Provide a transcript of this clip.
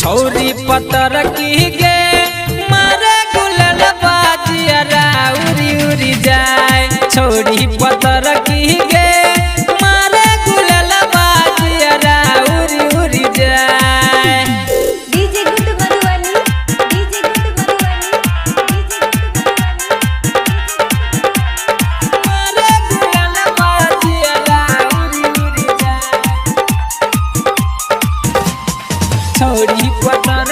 छौरी पतर की गे मारे गुलल बाजिया उरी उरी जाए। छौरी पतर की गे मारे गुलल बाजिया उरी उरी जाए। DJ good Madhubani, DJ good Madhubani, मारे गुलल बाजिया उरी उरी जाए। छौरी पतर